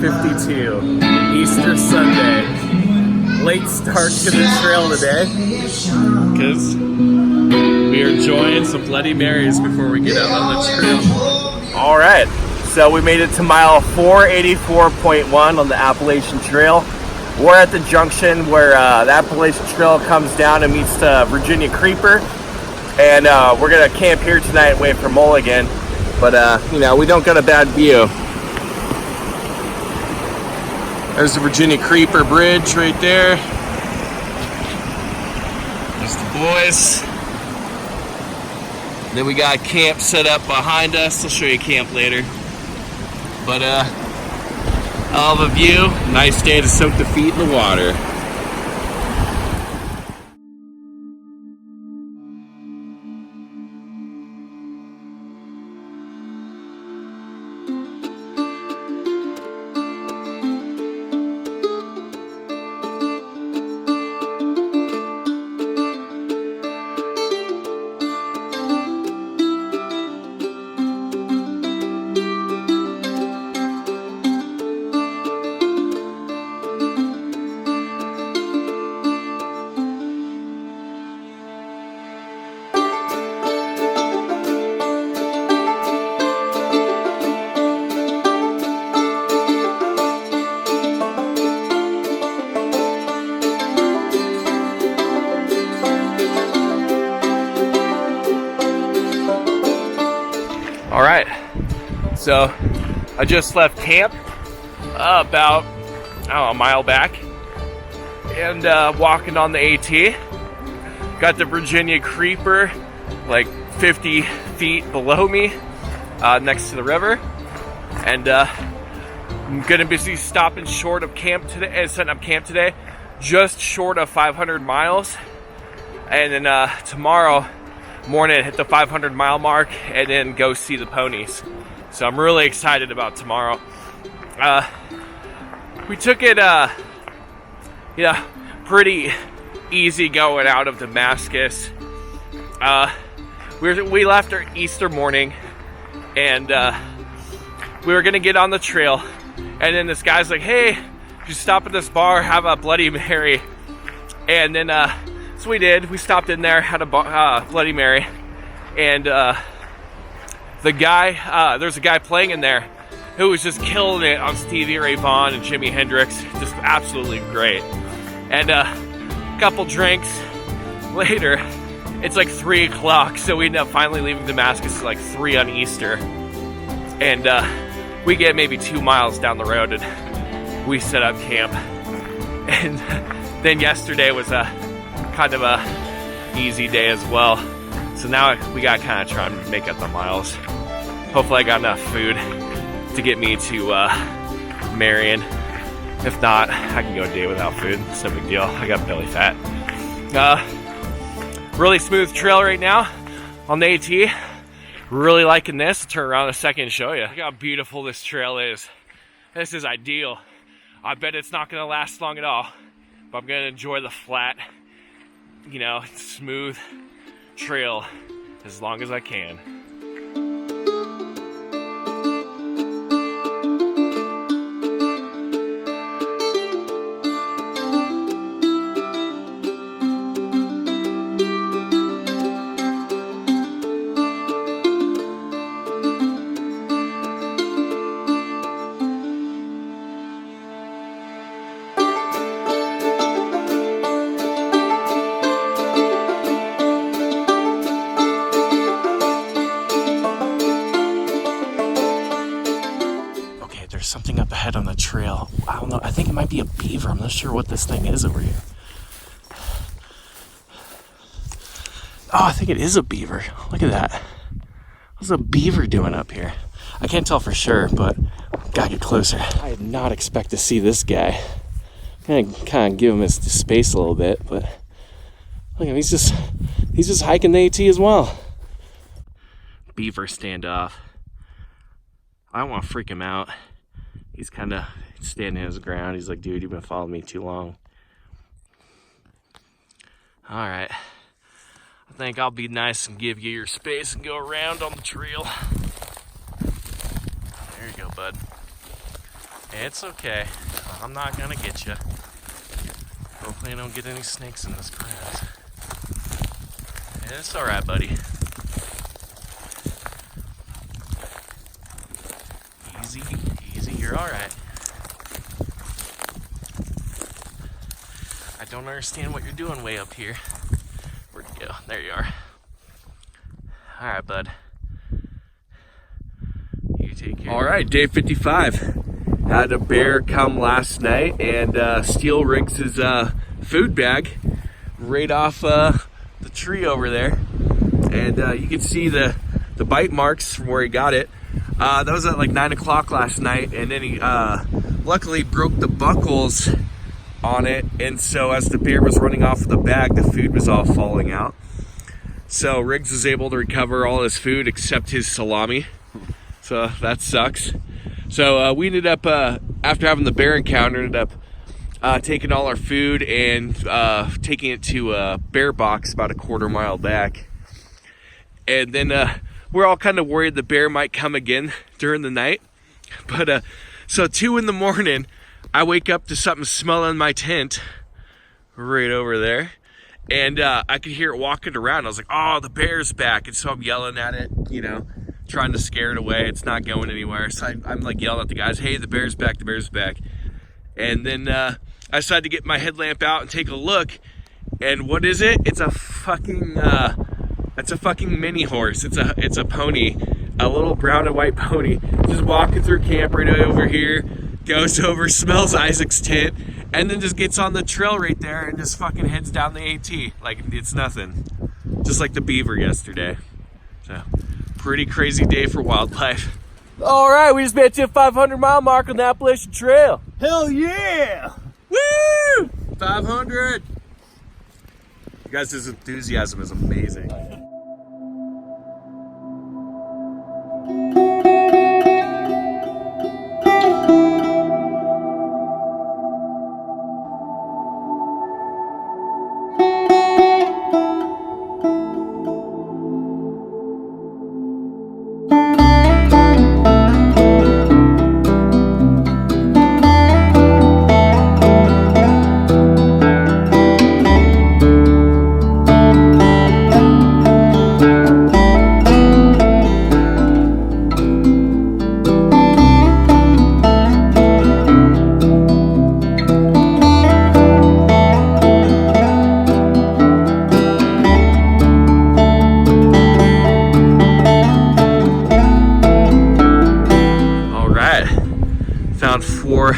9:52, Easter Sunday. Late start to the trail today because we are enjoying some Bloody Marys before we get out on the trail. All right, so we made it to mile 484.1 on the Appalachian Trail. We're at the junction where the Appalachian Trail comes down and meets the Virginia Creeper. And we're gonna camp here tonight and wait for Mulligan. But you know, we don't got a bad view. There's the Virginia Creeper Bridge right there. There's the boys. Then we got camp set up behind us. I'll show you camp later. But I'll have a view. Nice day to soak the feet in the water. All right, so I just left camp about, I don't know, a mile back, and walking on the AT. Got the Virginia Creeper like 50 feet below me, next to the river, and I'm gonna be stopping short of camp today, setting up camp today, just short of 500 miles, and then tomorrow morning hit the 500 mile mark and then go see the ponies. So I'm really excited about tomorrow. We took it pretty easy going out of Damascus. We left our Easter morning, and we were gonna get on the trail, and then this guy's like, hey, just stop at this bar, have a Bloody Mary. And then so we did. We stopped in there, had a Bloody Mary, and the guy, there's a guy playing in there who was just killing it on Stevie Ray Vaughan and Jimi Hendrix, just absolutely great. And a couple drinks later, it's like 3 o'clock, so we end up finally leaving Damascus at like 3 on Easter, and we get maybe 2 miles down the road, and we set up camp. And then yesterday was a kind of a easy day as well, so now we got kind of trying to make up the miles. Hopefully I got enough food to get me to Marion. If not, I can go a day without food. It's no big deal. I got belly fat. Really smooth trail right now on the AT. Really liking this. I'll turn around in a second and show you. Look how beautiful this trail is. This is ideal. I bet it's not going to last long at all, but I'm going to enjoy the flat, you know, smooth trail as long as I can. Something up ahead on the trail. I don't know. I think it might be a beaver. I'm not sure what this thing is over here. Oh, I think it is a beaver. Look at that. What's a beaver doing up here? I can't tell for sure, but gotta get closer. I did not expect to see this guy. I'm gonna kind of give him his space a little bit, but look at him. He's just hiking the AT as well. Beaver standoff. I don't want to freak him out. He's kind of standing his ground. He's like, dude, you've been following me too long. All right. I think I'll be nice and give you your space and go around on the trail. There you go, bud. It's okay. I'm not gonna get you. Hopefully I don't get any snakes in this grass. It's alright, buddy. Easy, easy, you're alright. I don't understand what you're doing way up here. Where'd you go? There you are. Alright, bud. You take care. Alright, day 55. Had a bear come last night and steal Riggs' food bag right off the tree over there. And you can see the bite marks from where he got it. That was at like 9 o'clock last night, and then he luckily broke the buckles on it, and so as the bear was running off of the bag, the food was all falling out. So Riggs was able to recover all his food except his salami, so that sucks. So we ended up, after having the bear encounter, ended up taking all our food and taking it to a bear box about a quarter-mile back. And then we're all kind of worried the bear might come again during the night. But so 2 in the morning, I wake up to something smelling in my tent right over there. And I could hear it walking around. I was like, oh, the bear's back. And so I'm yelling at it, you know, trying to scare it away. It's not going anywhere. So I'm like yelling at the guys, hey, the bear's back, the bear's back. And then I decided to get my headlamp out and take a look. And what is it? It's a fucking mini horse. It's a pony, a little brown and white pony, just walking through camp right over here, goes over, smells Isaac's tent, and then just gets on the trail right there and just fucking heads down the AT like it's nothing. Just like the beaver yesterday. So, pretty crazy day for wildlife. All right, we just made it to a 500-mile mark on the Appalachian Trail. Hell yeah! Woo! 500! You guys' enthusiasm is amazing. Found 4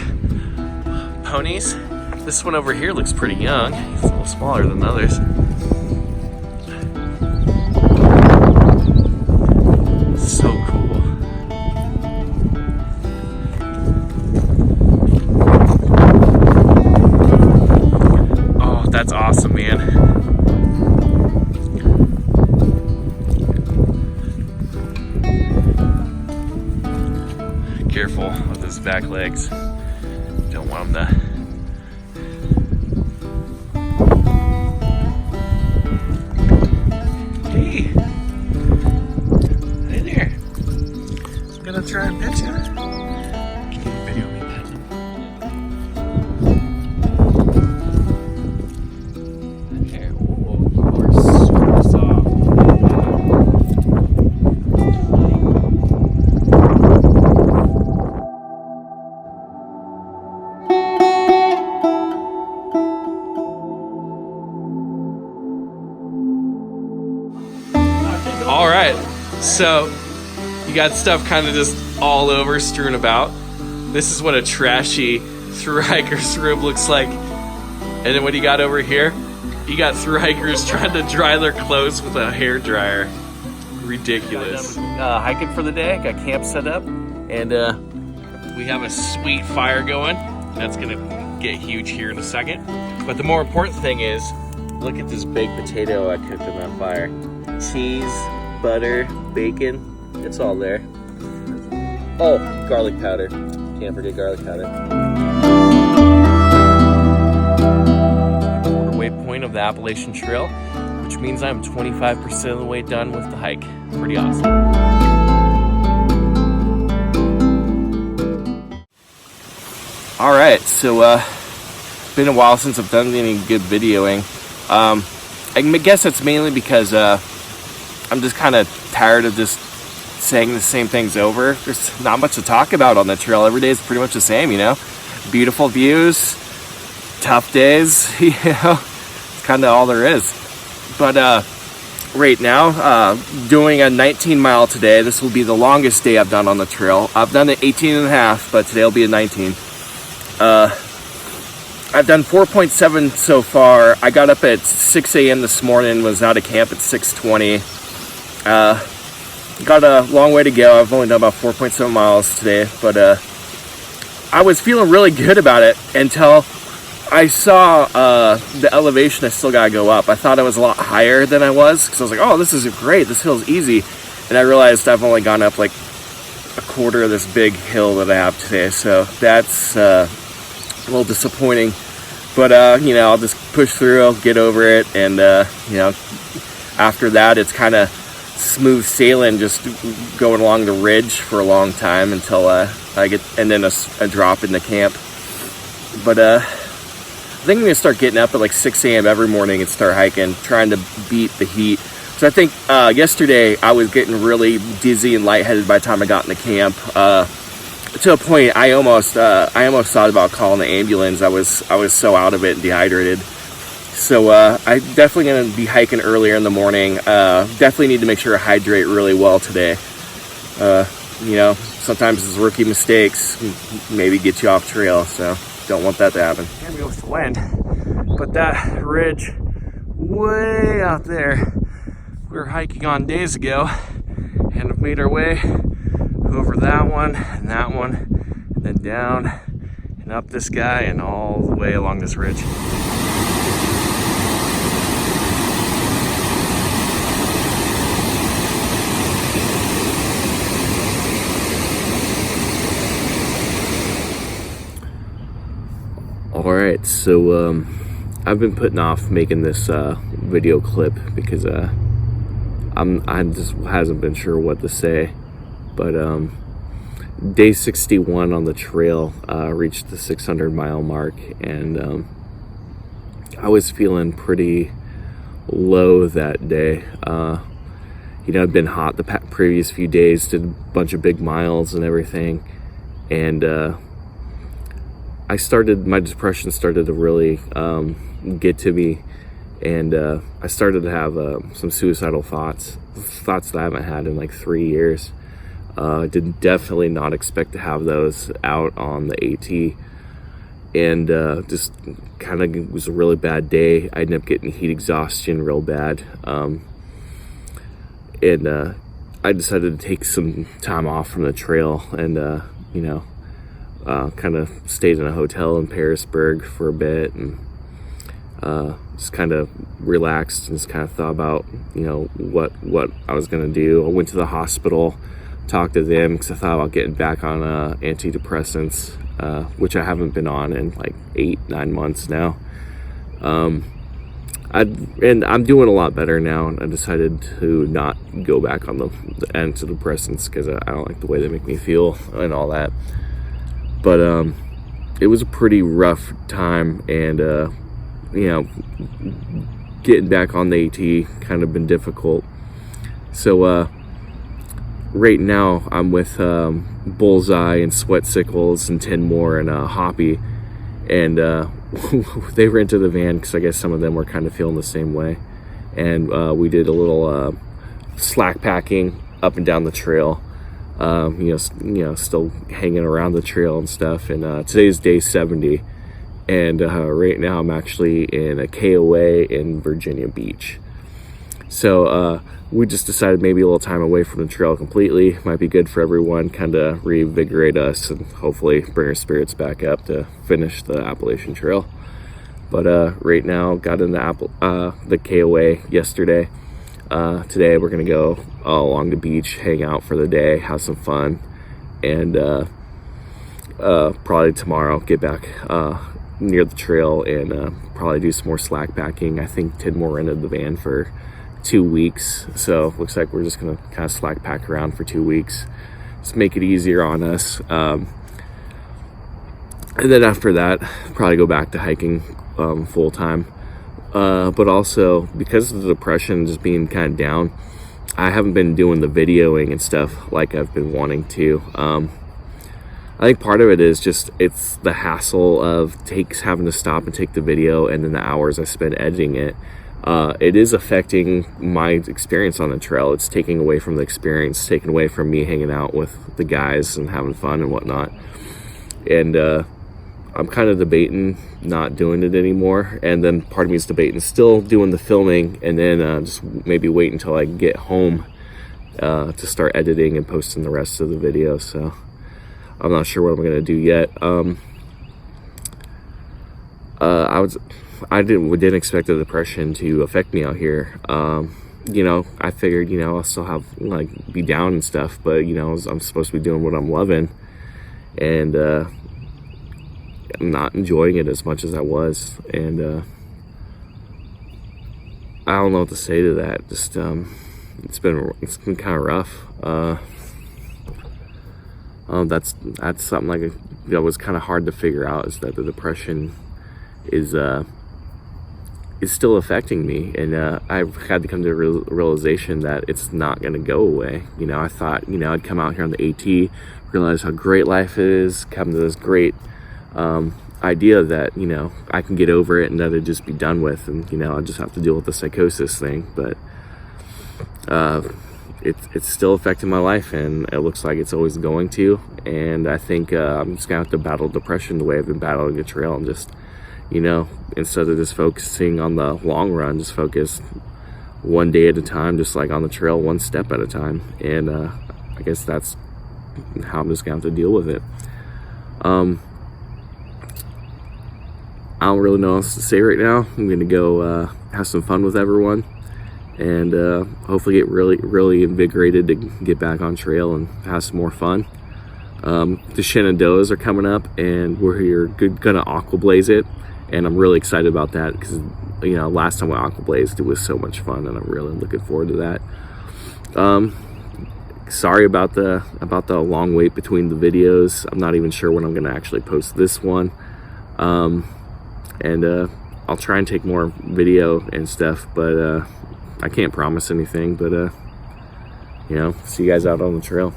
ponies. This one over here looks pretty young. He's a little smaller than the others. So cool. Oh, that's awesome, man. Careful with his back legs. Don't want him to. Hey! Hey there! I'm gonna try and pet you. Can you video me petting? There. Oh, you are super soft. All right, so you got stuff kind of just all over, strewn about. This is what a trashy thru hiker's room looks like. And then what you got over here, you got thru hikers trying to dry their clothes with a hair dryer. Ridiculous. Hiking for the day, got camp set up, and we have a sweet fire going. That's gonna get huge here in a second. But the more important thing is, look at this baked potato I cooked on that fire. Cheese, butter, bacon, it's all there. Oh, garlic powder. Can't forget garlic powder. Quarter waypoint of the Appalachian Trail, which means I'm 25% of the way done with the hike. Pretty awesome. All right, so been a while since I've done any good videoing. I guess that's mainly because I'm just kind of tired of just saying the same things over. There's not much to talk about on the trail. Every day is pretty much the same, you know. Beautiful views, tough days, you know. It's kind of all there is. But right now, doing a 19 mile today. This will be the longest day I've done on the trail. I've done it 18 and a half, but today will be a 19. I've done 4.7 so far. I got up at 6 a.m. this morning, was out of camp at 6:20. Got a long way to go. I've only done about 4.7 miles today, but I was feeling really good about it until I saw the elevation I still gotta go up. I thought I was a lot higher than I was, because I was like, oh, this is great, this hill's easy. And I realized I've only gone up like a quarter of this big hill that I have today, so that's a little disappointing. But you know, I'll just push through, I'll get over it, and you know, after that it's kind of smooth sailing, just going along the ridge for a long time until I get, and then a drop in the camp. But I think I'm gonna start getting up at like 6 a.m. every morning and start hiking, trying to beat the heat. So I think yesterday I was getting really dizzy and lightheaded by the time I got in the camp. To a point, I almost thought about calling the ambulance. I was so out of it and dehydrated. So I'm definitely going to be hiking earlier in the morning. Definitely need to make sure I hydrate really well today. You know, sometimes it's rookie mistakes maybe get you off trail, so don't want that to happen. Can't go with the wind, but that ridge way out there we were hiking on days ago, and have made our way over that one, and then down and up this guy and all the way along this ridge. Alright, so I've been putting off making this video clip because I just hasn't been sure what to say. But day 61 on the trail, reached the 600 mile mark, and I was feeling pretty low that day. You know, I'd been hot the previous few days, did a bunch of big miles and everything, and my depression started to really get to me, and I started to have some suicidal thoughts that I haven't had in like 3 years. I did definitely not expect to have those out on the AT, and just kind of was a really bad day. I ended up getting heat exhaustion real bad, and I decided to take some time off from the trail, and you know, kind of stayed in a hotel in Parisburg for a bit, and just kind of relaxed and just kind of thought about, you know, what I was gonna do. I went to the hospital, talked to them, because I thought about getting back on antidepressants, which I haven't been on in like 8-9 months now. And I'm doing a lot better now, and I decided to not go back on the antidepressants because I don't like the way they make me feel and all that. But it was a pretty rough time, and you know, getting back on the AT kind of been difficult. So right now I'm with Bullseye and Sweat Sickles and 10 more and Hoppy, and they rented a van because I guess some of them were kind of feeling the same way, and we did a little slack packing up and down the trail. You know, still hanging around the trail and stuff. And today's day 70, and right now I'm actually in a KOA in Virginia Beach. So we just decided maybe a little time away from the trail completely might be good for everyone, kind of reinvigorate us and hopefully bring our spirits back up to finish the Appalachian Trail. But right now, got in the KOA yesterday. Today we're gonna go along the beach, hang out for the day, have some fun, and probably tomorrow get back near the trail and probably do some more slack packing. I think 10 more rented the van for 2 weeks, so looks like we're just gonna kind of slack pack around for 2 weeks, just make it easier on us. And then after that, probably go back to hiking full time. But also, because of the depression just being kind of down, I haven't been doing the videoing and stuff like I've been wanting to. I think part of it is just, it's the hassle of having to stop and take the video, and then the hours I spend editing it. It is affecting my experience on the trail. It's taking away from the experience, taking away from me hanging out with the guys and having fun and whatnot. And I'm kind of debating not doing it anymore. And then part of me is debating still doing the filming, and then just maybe wait until I get home to start editing and posting the rest of the video. So I'm not sure what I'm going to do yet. I didn't expect the depression to affect me out here. You know, I figured, you know, I'll still have, like, be down and stuff, but, you know, I'm supposed to be doing what I'm loving, and I'm not enjoying it as much as I was. And I don't know what to say to that. Just it's been kind of rough. That's something like that was kind of hard to figure out, is that the depression is still affecting me, and I've had to come to a realization that it's not going to go away. You know, I thought, you know, I'd come out here on the AT, realize how great life is, come to this great idea that, you know, I can get over it and that it'd just be done with, and, you know, I just have to deal with the psychosis thing. But it's still affecting my life, and it looks like it's always going to. And I think I'm just gonna have to battle depression the way I've been battling the trail, and just, you know, instead of just focusing on the long run, just focus one day at a time, just like on the trail, one step at a time. And I guess that's how I'm just gonna have to deal with it. I don't really know what else to say right now. I'm gonna go have some fun with everyone, and hopefully get really invigorated to get back on trail and have some more fun. The Shenandoahs are coming up, and we're gonna aqua blaze it, and I'm really excited about that, because, you know, last time we aqua blazed, it was so much fun, and I'm really looking forward to that. Sorry about the long wait between the videos. I'm not even sure when I'm gonna actually post this one. And I'll try and take more video and stuff, but I can't promise anything. But you know, see you guys out on the trail.